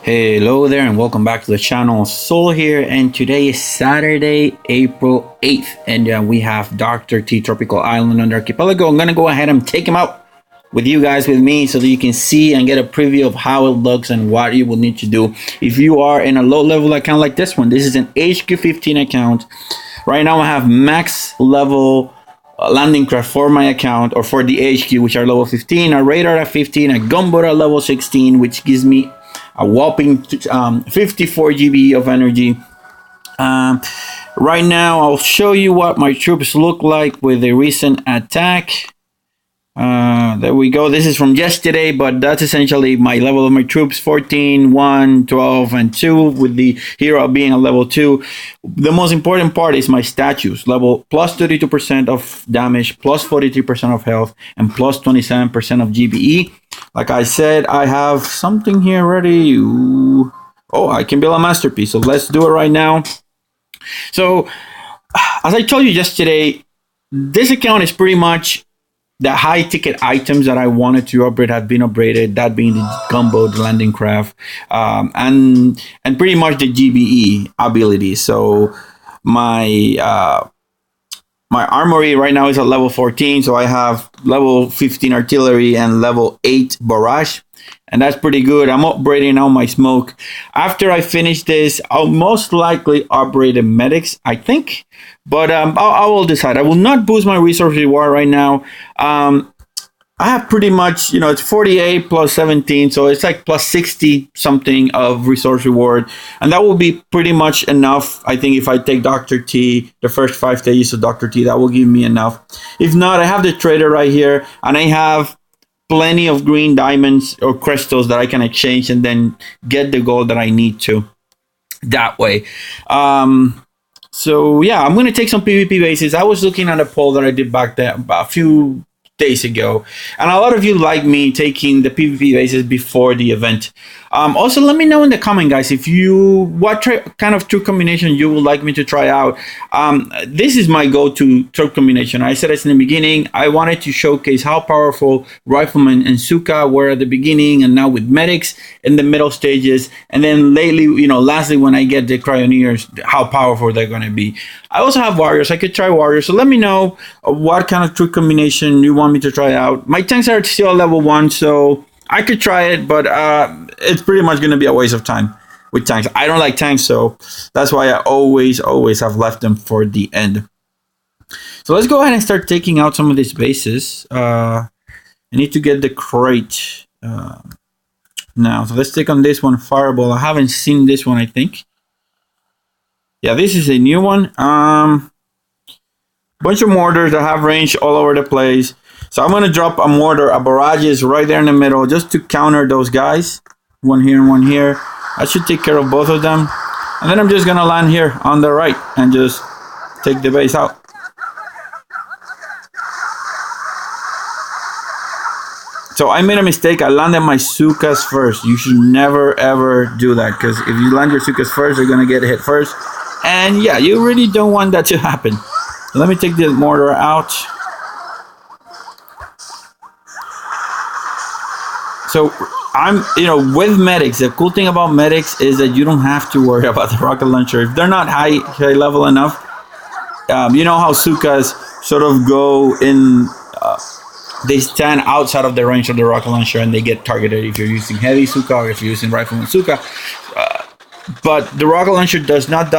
Hello there and welcome back to the channel. Soul here, and today is Saturday, April 8th, and we have Dr. T Tropical Island on the archipelago. I'm gonna go ahead and take him out with you guys with me so that you can see and get a preview of how it looks and what you will need to do if you are in a low level account like this one. This is an HQ15 account. Right now I have max level landing craft for my account, or for the HQ, which are level 15, a radar at 15, a gunboat at level 16, which gives me a whopping 54 GB of energy. Right now I'll show you what my troops look like with the recent attack. There we go. This is from yesterday, but that's essentially my level of my troops: 14, 1, 12, and 2, with the hero being a level 2. The most important part is my statues: level plus 32% of damage, plus 43% of health, and plus 27% of GBE. Like I said, I have something here ready. Ooh. Oh, I can build a masterpiece, so let's do it right now. So, as I told you yesterday, this account is pretty much the high ticket items that I wanted to upgrade have been upgraded, that being the gunboat, the landing craft, and pretty much the GBE ability. So my my armory right now is at level 14, so I have level 15 artillery and level 8 barrage, and that's pretty good. I'm upgrading now my smoke. After I finish this, I'll most likely upgrade the medics, I think, but I will decide. I will not boost my resource reward right now. I have pretty much, it's 48 plus 17, so it's like plus 60 something of resource reward, and that will be pretty much enough. I think if I take Dr. T, the first 5 stages of Dr. T, that will give me enough. If not, I have the trader right here, and I have plenty of green diamonds or crystals that I can exchange and then get the gold that I need to that way. So yeah, I'm going to take some PvP bases. I was looking at a poll that I did back there a few days ago, and a lot of you like me taking the PvP bases before the event. Also, let me know in the comment, guys, if what kind of troop combination you would like me to try out. This is my go-to troop combination. I said this in the beginning. I wanted to showcase how powerful Rifleman and Zooka were at the beginning, and now with medics in the middle stages, and then lately, lastly, when I get the Cryoneers, how powerful they're going to be. I also have warriors. I could try warriors, so let me know what kind of troop combination you want me to try out. My tanks are still level 1, so I could try it, but it's pretty much going to be a waste of time with tanks. I don't like tanks, so that's why I always have left them for the end. So let's go ahead and start taking out some of these bases. I need to get the crate now. So let's take on this one, Fireball. I haven't seen this one, I think. Yeah, this is a new one. Bunch of mortars that have range all over the place. So I'm going to drop a mortar, a barrage right there in the middle, just to counter those guys. One here and one here. I should take care of both of them. And then I'm just going to land here on the right and just take the base out. So I made a mistake. I landed my zookas first. You should never ever do that, because if you land your zookas first, you're going to get hit first. And yeah, you really don't want that to happen. So let me take the mortar out. So I'm, with medics, the cool thing about medics is that you don't have to worry about the rocket launcher. If they're not high level enough, you know how zookas sort of go in, they stand outside of the range of the rocket launcher and they get targeted if you're using heavy zooka or if you're using Rifleman zooka. But the rocket launcher does not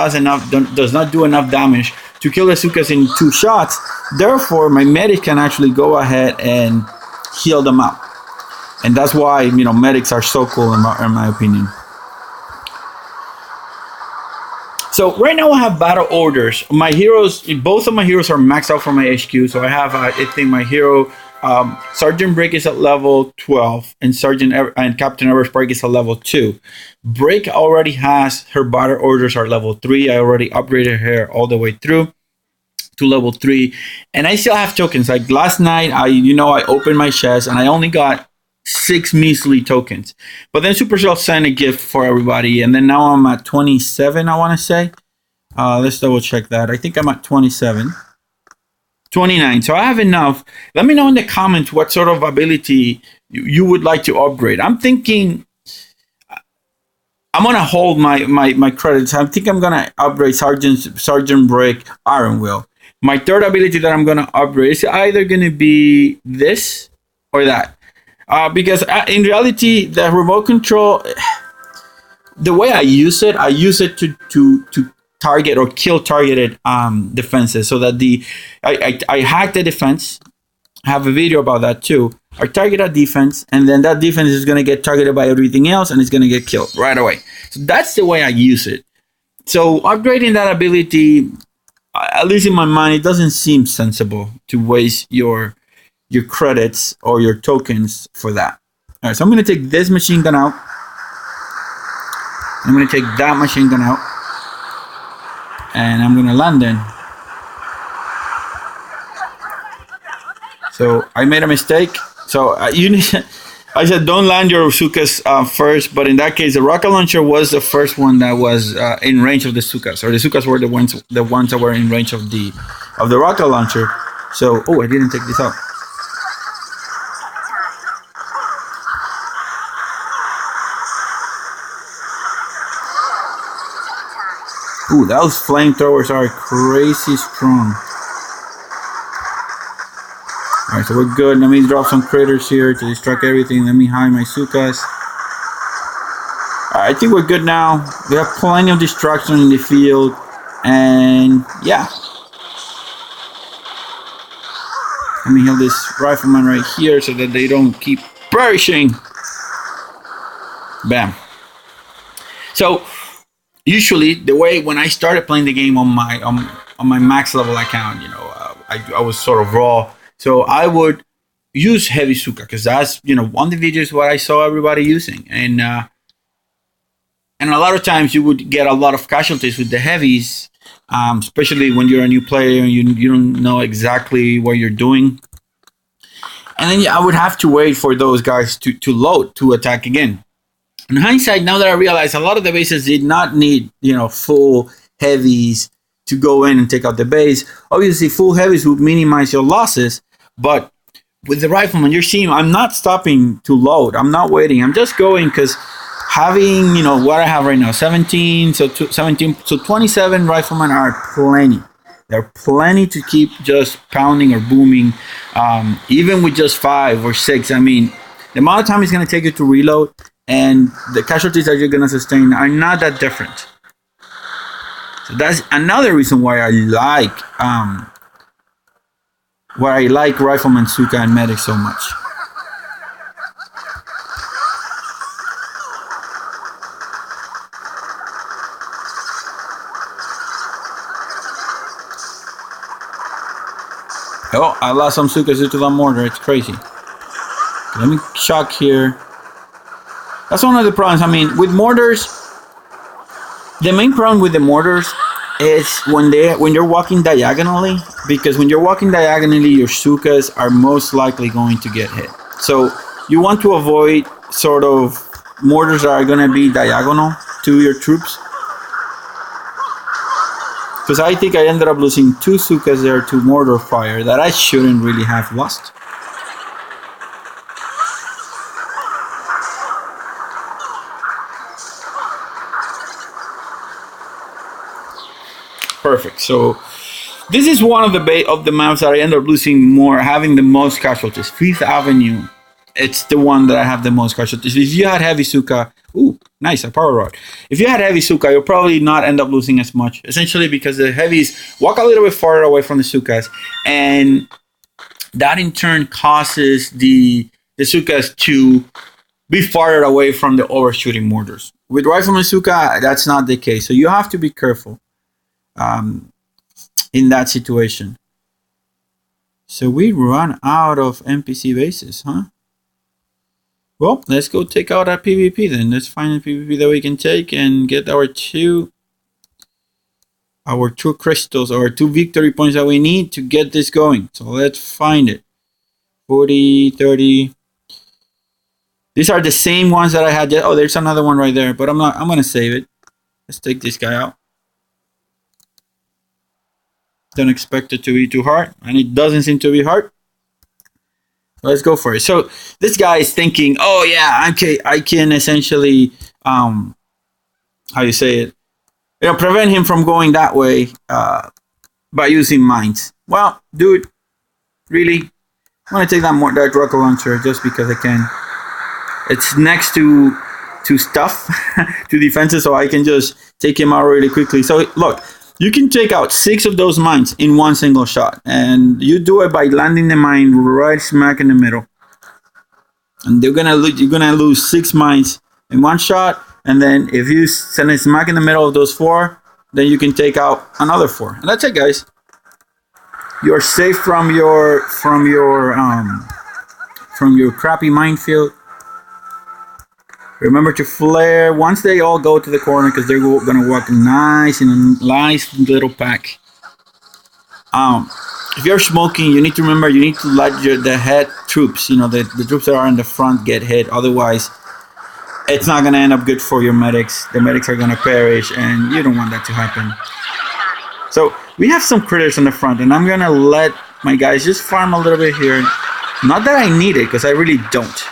do enough damage to kill the zookas in 2 shots. Therefore, my medic can actually go ahead and heal them out. And that's why, medics are so cool in my opinion. So right now I have battle orders. My heroes, both of my heroes are maxed out for my HQ. So I have, I think my hero, Sergeant Brick is at level 12, and Captain Everspark is at level 2. Brick already has her battle orders are level 3. I already upgraded her all the way through to level 3, and I still have tokens. Like last night, I opened my chest and I only got 6 measly tokens. But then Supercell sent a gift for everybody, and then now I'm at 27, I want to say. Let's double check that. I think I'm at 27. 29. So I have enough. Let me know in the comments what sort of ability you would like to upgrade. I'm thinking I'm gonna hold my credits. I think I'm gonna upgrade Sergeant Brick Iron Will. My third ability that I'm gonna upgrade is either gonna be this or that. Because in reality, the remote control, the way I use it to target or kill targeted defenses, so that I hack the defense. I have a video about that too. I target a defense, and then that defense is going to get targeted by everything else, and it's going to get killed right away. So that's the way I use it. So upgrading that ability, at least in my mind, it doesn't seem sensible to waste your credits or your tokens for that. All right, so I'm going to take this machine gun out. I'm going to take that machine gun out, and I'm going to land in. So I made a mistake. So I said don't land your zookas first, but in that case, the rocket launcher was the first one that was in range of the zookas, or the zookas were the ones that were in range of the rocket launcher. So I didn't take this out. Those flamethrowers are crazy strong. Alright, so we're good. Let me drop some critters here to distract everything. Let me hide my zookas. I think we're good now. We have plenty of destruction in the field. And yeah. Let me heal this Rifleman right here so that they don't keep perishing. Bam. So usually the way when I started playing the game on my max level account, I was sort of raw. So I would use heavy zooka because that's on the videos what I saw everybody using, and a lot of times you would get a lot of casualties with the heavies, especially when you're a new player and you don't know exactly what you're doing. And then I would have to wait for those guys to load to attack again. In hindsight, now that I realize a lot of the bases did not need full heavies to go in and take out the base. Obviously, full heavies would minimize your losses, but with the Rifleman, you're seeing I'm not stopping to load. I'm not waiting. I'm just going because having what I have right now, 17, so 27 Riflemen are plenty. They're plenty to keep just pounding or booming, even with just 5 or 6. I mean, the amount of time it's going to take you to reload and the casualties that you're going to sustain are not that different. So that's another reason why I like Rifleman, Zooka, and Medic so much. Oh, I lost some Zookas due to the mortar. It's crazy. Let me shock here. That's one of the problems. I mean, with mortars, the main problem with the mortars is when you're walking diagonally, because when you're walking diagonally, your Zookas are most likely going to get hit. So you want to avoid sort of mortars that are going to be diagonal to your troops. Because I think I ended up losing 2 Zookas there to mortar fire that I shouldn't really have lost. Perfect. So this is one of the maps that I end up losing having the most casualties. 5th Avenue, it's the one that I have the most casualties. If you had heavy Zooka, nice, a power rod. If you had heavy Zooka, you'll probably not end up losing as much. Essentially because the heavies walk a little bit farther away from the Zookas, and that in turn causes the Zookas to be farther away from the overshooting mortars. With Rifleman Zooka, that's not the case. So you have to be careful in that situation. So we run out of NPC bases, huh? Well, let's go take out our PvP then. Let's find a PvP that we can take and get our two crystals, or 2 victory points that we need to get this going. So let's find it. 40, 30. These are the same ones that I had. Oh, there's another one right there, but I'm going to save it. Let's take this guy out. Don't expect it to be too hard, and it doesn't seem to be hard. Let's go for it. So this guy is thinking, oh yeah, okay, I can essentially how you say it, prevent him from going that way by using mines. Well, dude, really, I'm gonna take that rocket launcher just because I can. It's next to stuff, to defenses, so I can just take him out really quickly. So look, you can take out 6 of those mines in one single shot, and you do it by landing the mine right smack in the middle. And you're gonna lose 6 mines in one shot, and then if you send it smack in the middle of those 4, then you can take out another 4. And that's it, guys. You're safe from your crappy minefield. Remember to flare once they all go to the corner, because they're gonna walk nice in a nice little pack. If you're smoking, you need to remember you need to let the head troops, the troops that are in the front get hit. Otherwise, it's not gonna end up good for your medics. The medics are gonna perish, and you don't want that to happen. So we have some critters on the front, and I'm gonna let my guys just farm a little bit here. Not that I need it, because I really don't.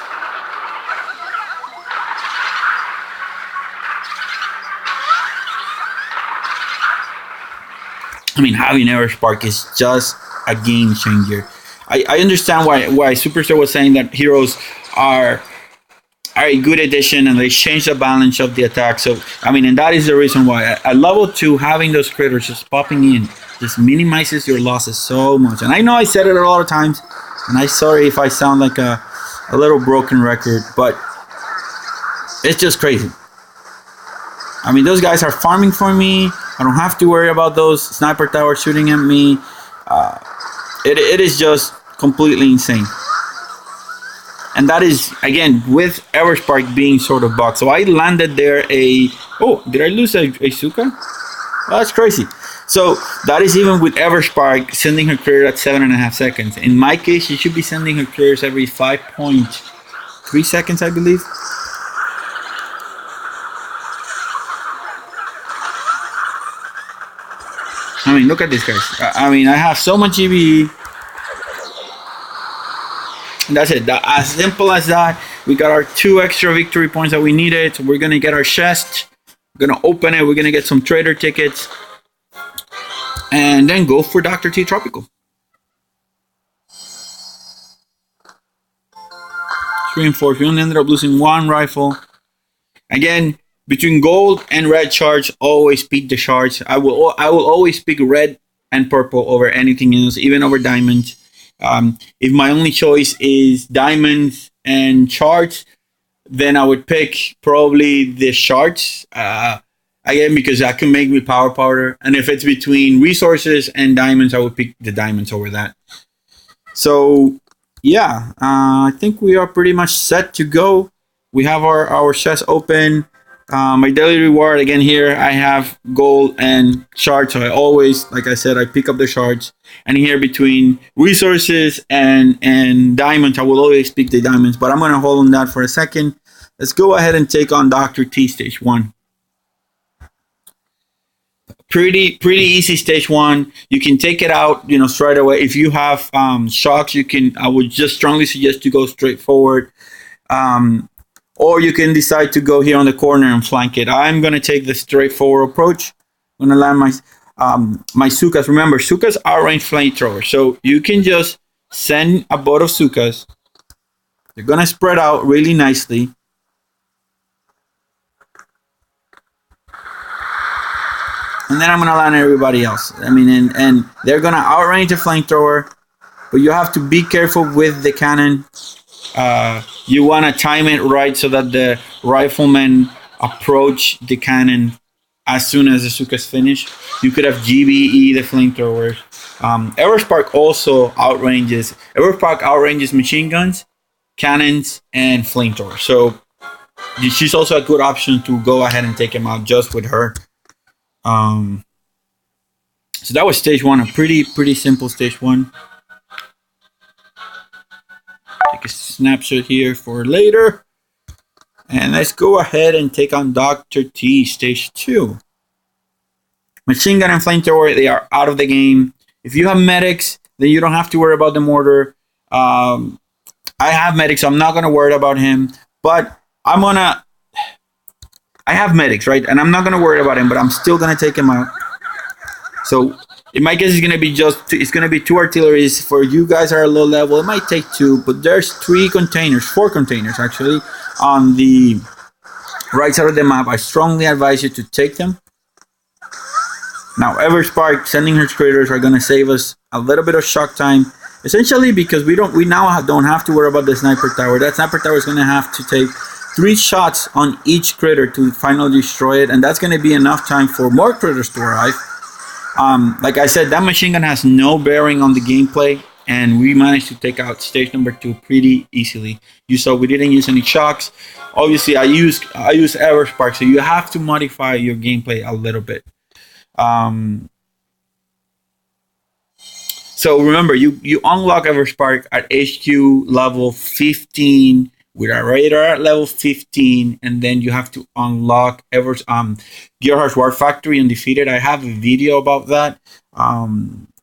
I mean, having Everspark is just a game changer. I understand why Superstar was saying that heroes are a good addition and they change the balance of the attack. So, I mean, and that is the reason why. At level 2, having those critters just popping in just minimizes your losses so much. And I know I said it a lot of times, and I'm sorry if I sound like a little broken record, but it's just crazy. I mean, those guys are farming for me. I don't have to worry about those sniper towers shooting at me. It is just completely insane. And that is, again, with Everspark being sort of bugged. So I landed there oh, did I lose a zooka? Well, that's crazy. So that is even with Everspark sending her critter at 7.5 seconds. In my case, she should be sending her critters every 5.3 seconds, I believe. I mean, look at this, guys. I mean, I have so much GBE. That's it. As simple as that. We got our 2 extra victory points that we needed. So we're going to get our chest. We're going to open it. We're going to get some trader tickets. And then go for Dr. T Tropical. 3 and 4. We only ended up losing 1 rifle. Again, between gold and red shards, always pick the shards. I will always pick red and purple over anything else, even over diamonds. If my only choice is diamonds and shards, then I would pick probably the shards. Again, because that can make me power powder. And if it's between resources and diamonds, I would pick the diamonds over that. So, yeah, I think we are pretty much set to go. We have our chest open. My daily reward, again, here I have gold and shards. So I always, like I said, I pick up the shards. And here between resources and diamonds, I will always pick the diamonds. But I'm going to hold on that for a second. Let's go ahead and take on Dr. T stage 1. Pretty easy stage 1. You can take it out, straight away. If you have shocks, I would just strongly suggest to go straight forward. Or you can decide to go here on the corner and flank it. I'm going to take the straightforward approach. I'm going to land my zookas. Remember, zookas are range flamethrowers. So you can just send a boat of zookas. They're going to spread out really nicely. And then I'm going to land everybody else. I mean, and they're going to outrange a flamethrower. But you have to be careful with the cannon. You want to time it right so that the riflemen approach the cannon as soon as the zookas finish. You could have GBE the flamethrowers. Everspark also outranges. Everspark outranges machine guns, cannons, and flamethrowers. So she's also a good option to go ahead and take him out just with her. So that was stage 1, a pretty simple stage 1. Take a snapshot here for later. And let's go ahead and take on Dr. T stage 2. Machine gun and flamethrower, they are out of the game. If you have medics, then you don't have to worry about the mortar. I have medics, so I'm not going to worry about him. But I I have medics, right? And I'm not going to worry about him, but I'm still going to take him out. So in my case, it's going to be it's going to be 2 artilleries. For you guys that are low level, it might take 2, but there's 4 containers actually on the right side of the map. I strongly advise you to take them. Now, Everspark sending her critters are going to save us a little bit of shock time, essentially because we now don't have to worry about the sniper tower. That sniper tower is going to have to take 3 shots on each critter to finally destroy it, and that's going to be enough time for more critters to arrive. Like I said, that machine gun has no bearing on the gameplay, and we managed to take out stage number 2 pretty easily. You saw we didn't use any shocks. Obviously, I use Everspark, so you have to modify your gameplay a little bit. So remember, you unlock Everspark at HQ level 15 with a radar at level 15, and then you have to unlock Gerhardt's War Factory Undefeated. I have a video about that.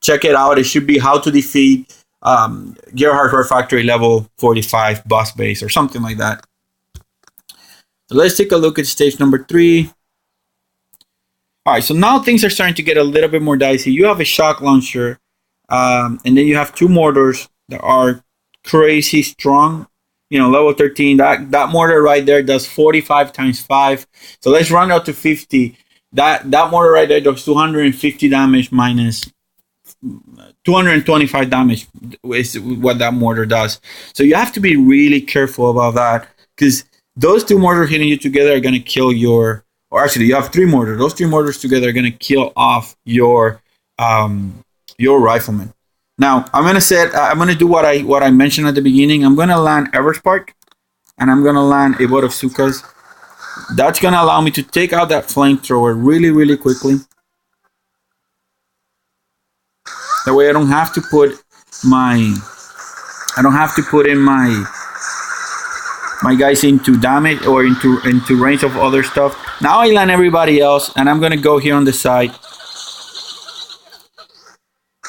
Check it out. It should be how to defeat Gerhardt's War Factory level 45 boss base or something like that. So let's take a look at stage number 3. All right, so now things are starting to get a little bit more dicey. You have a shock launcher, and then you have 2 mortars that are crazy strong. Level 13. That mortar right there does 45 times 5. So let's run out to 50. That mortar right there does 250 damage minus 225 damage is what that mortar does. So you have to be really careful about that, because those 2 mortars hitting you together are going to kill your. Or actually, you have 3 mortars. Those 3 mortars together are going to kill off your Rifleman. Now, I'm going to do what I mentioned at the beginning. I'm going to land Everspark, and I'm going to land a boat of zookas. That's going to allow me to take out that flamethrower really, really quickly. That way I don't have to put in my guys into damage or into range of other stuff. Now I land everybody else, and I'm going to go here on the side.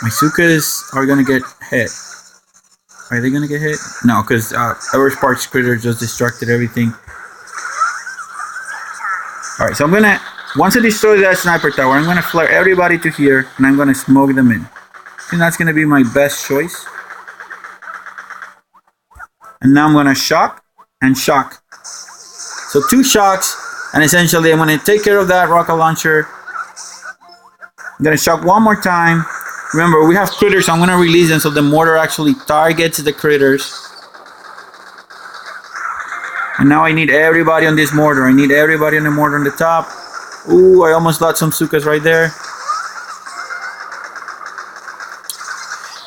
My zookas are going to get hit. Are they going to get hit? No, because Everspark's critter just distracted everything. Alright, so I'm going to, once I destroy that sniper tower, I'm going to flare everybody to here, and I'm going to smoke them in. I think that's going to be my best choice. And now I'm going to shock and shock. So 2 shocks, and essentially I'm going to take care of that rocket launcher. I'm going to shock one more time. Remember, we have critters, so I'm going to release them so the mortar actually targets the critters. And now I need everybody on this mortar. I need everybody on the mortar on the top. Ooh, I almost lost some zookas right there.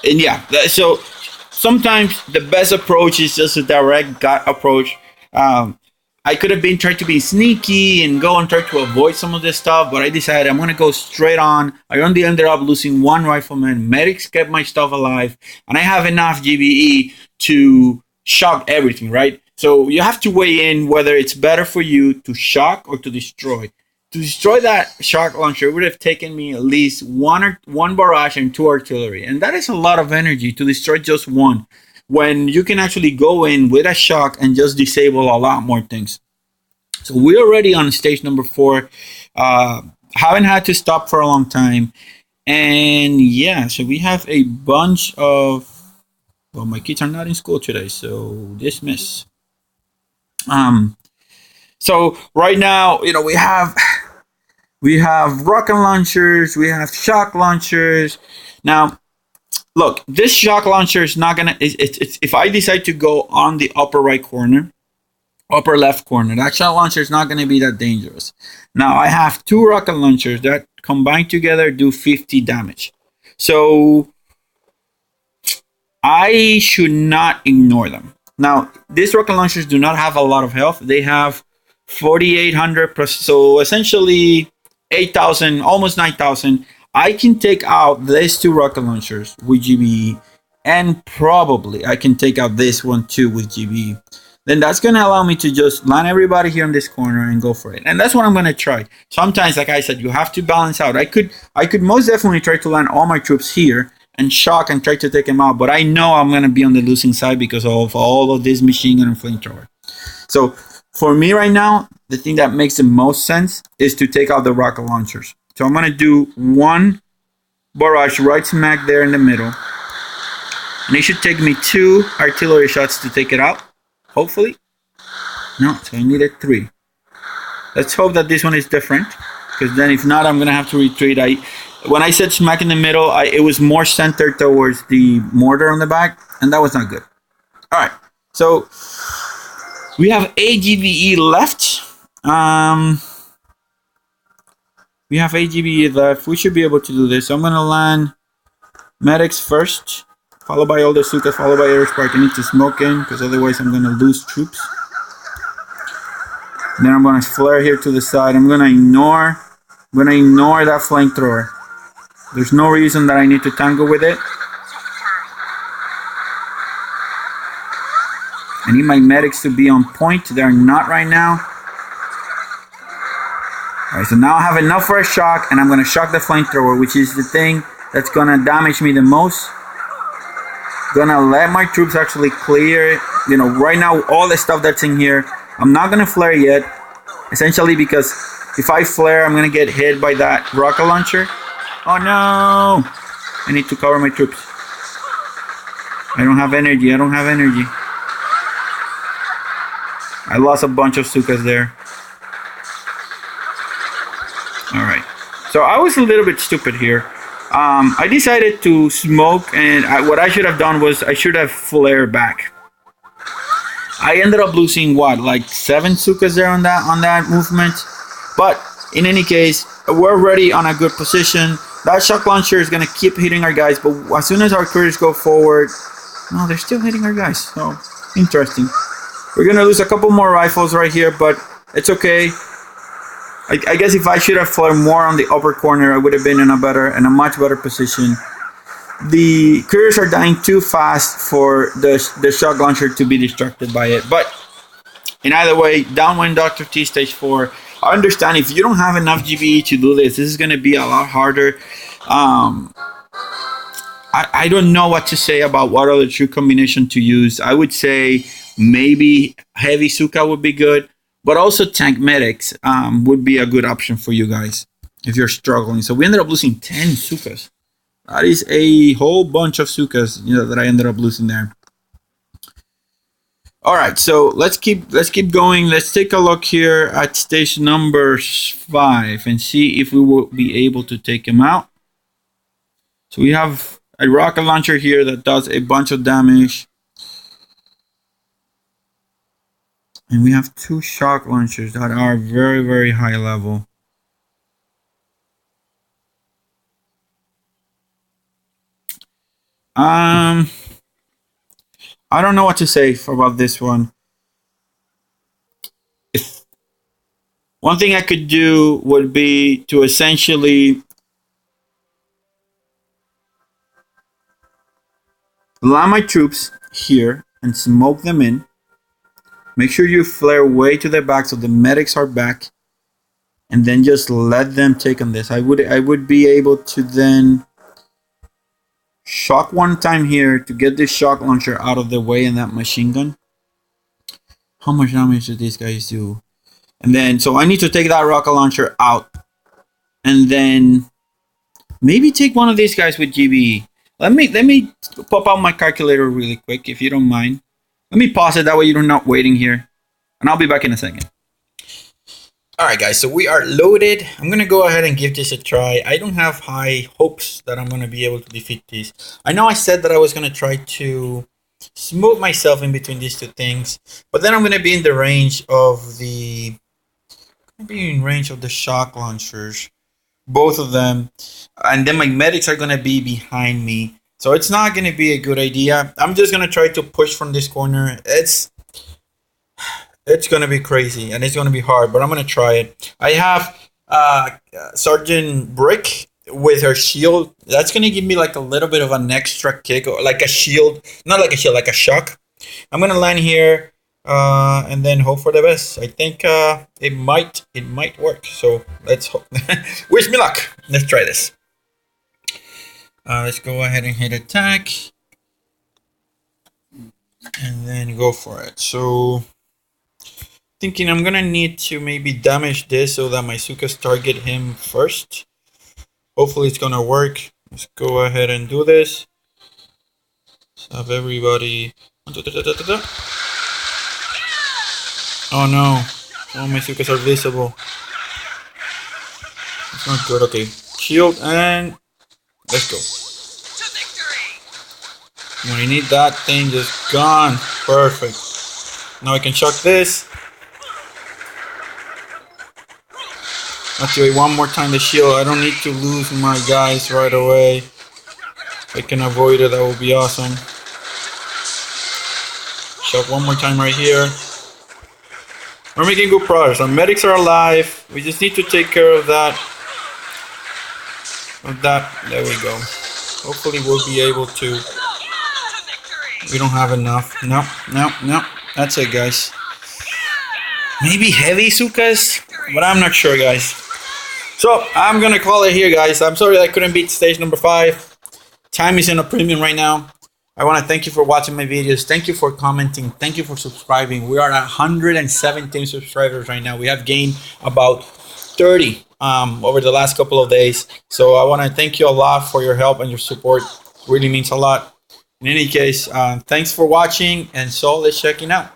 And yeah, so sometimes the best approach is just a direct gut approach. I could have been trying to be sneaky and go and try to avoid some of this stuff, but I decided I'm going to go straight on. I only ended up losing 1 Rifleman. Medics kept my stuff alive, and I have enough GBE to shock everything, right? So you have to weigh in whether it's better for you to shock or to destroy. To destroy that shock launcher, it would have taken me at least one barrage and 2 artillery, and that is a lot of energy to destroy just 1. When you can actually go in with a shock and just disable a lot more things. So we're already on stage number 4. Haven't had to stop for a long time. And yeah, so we have a bunch of, well, my kids are not in school today, so dismiss. So right now, we have rocket launchers, we have shock launchers. Now, look, this shock launcher is not gonna. It's if I decide to go on the upper right corner, upper left corner, that shock launcher is not gonna be that dangerous. Now I have 2 rocket launchers that combined together do 50 damage, so I should not ignore them. Now these rocket launchers do not have a lot of health. They have 4,800, so essentially 8,000, almost 9,000. I can take out these 2 rocket launchers with GBE, and probably I can take out this one too with GBE. Then that's going to allow me to just land everybody here in this corner and go for it. And that's what I'm going to try. Sometimes, like I said, you have to balance out. I could most definitely try to land all my troops here and shock and try to take them out, but I know I'm going to be on the losing side because of all of this machine gun and flamethrower. So For me right now, the thing that makes the most sense is to take out the rocket launchers. So I'm going to do one barrage right smack there in the middle. And it should take me 2 artillery shots to take it out, hopefully. No, so I needed 3. Let's hope that this one is different, because then if not, I'm going to have to retreat. When I said smack in the middle, it was more centered towards the mortar on the back, and that was not good. All right, so we have AGVE left. We have AGVE left. We should be able to do this. So I'm going to land medics first, followed by all the zookas, followed by Everspark. I need to smoke in, because otherwise I'm going to lose troops. Then I'm going to flare here to the side. I'm going to ignore that flamethrower. There's no reason that I need to tangle with it. I need my medics to be on point. They're not right now. Alright, so now I have enough for a shock, and I'm going to shock the flamethrower, which is the thing that's going to damage me the most. Gonna let my troops actually clear, right now, all the stuff that's in here. I'm not going to flare yet, essentially because if I flare, I'm going to get hit by that rocket launcher. Oh no! I need to cover my troops. I don't have energy. I lost a bunch of zookas there. Alright. So I was a little bit stupid here. I decided to smoke, and what I should have done was I should have flared back. I ended up losing like 7 zookas there on that movement. But in any case, we're already on a good position. That shock launcher is gonna keep hitting our guys, but as soon as our couriers go forward, no, they're still hitting our guys. So interesting. We're gonna lose a couple more rifles right here, but it's okay. I guess if I should have flared more on the upper corner, I would have been in a much better position. The couriers are dying too fast for the shock launcher to be distracted by it. But in either way, downwind Dr. T stage 4. I understand if you don't have enough GBE to do this is going to be a lot harder. I don't know what to say about what other troop combination to use. I would say maybe heavy zooka would be good, but also tank medics would be a good option for you guys if you're struggling. So we ended up losing 10 zookas. That is a whole bunch of zookas, that I ended up losing there. All right, so let's keep going. Let's take a look here at stage number 5 and see if we will be able to take him out. So we have a rocket launcher here that does a bunch of damage. And we have 2 shock launchers that are very, very high level. I don't know what to say about this one. One thing I could do would be to essentially land my troops here and smoke them in. Make sure you flare way to the back so the medics are back, and then just let them take on this. I would be able to then shock one time here to get this shock launcher out of the way in that machine gun. How much damage do these guys do? And then, so I need to take that rocket launcher out, and then maybe take one of these guys with GBE. Let me pop out my calculator really quick, if you don't mind. Let me pause it, that way you're not waiting here. And I'll be back in a second. Alright guys, so we are loaded. I'm going to go ahead and give this a try. I don't have high hopes that I'm going to be able to defeat these. I know I said that I was going to try to smooth myself in between these two things. But then I'm going to be in the range of the shock launchers. Both of them. And then my medics are going to be behind me. So it's not going to be a good idea. I'm just going to try to push from this corner. It's going to be crazy and it's going to be hard, but I'm going to try it. I have Sergeant Brick with her shield. That's going to give me like a little bit of an extra kick, or like a shield. Not like a shield, like a shock. I'm going to land here and then hope for the best. I think it might work. So let's hope. Wish me luck. Let's try this. Let's go ahead and hit attack. And then go for it. So I thinking I'm gonna need to maybe damage this so that my zookas target him first. Hopefully it's gonna work. Let's go ahead and do this. Let's have everybody. Oh no! All my zookas are visible. It's not good. Okay, shield and let's go. When I need that thing just gone. Perfect. Now I can chuck this. Activate one more time the shield. I don't need to lose my guys right away. If I can avoid it, that will be awesome. Chuck one more time right here. We're making good progress. Our medics are alive. We just need to take care of that. There we go. Hopefully we'll be able to. We don't have enough. No. That's it, guys. Maybe heavy zookas, but I'm not sure, guys. So I'm gonna call it here, guys. I'm sorry I couldn't beat stage number 5. Time is in a premium right now. I want to thank you for watching my videos. Thank you for commenting. Thank you for subscribing. We are at 117 subscribers right now. We have gained about 30 over the last couple of days. So I want to thank you a lot for your help and your support. It really means a lot. In any case, thanks for watching, and so let's check it out.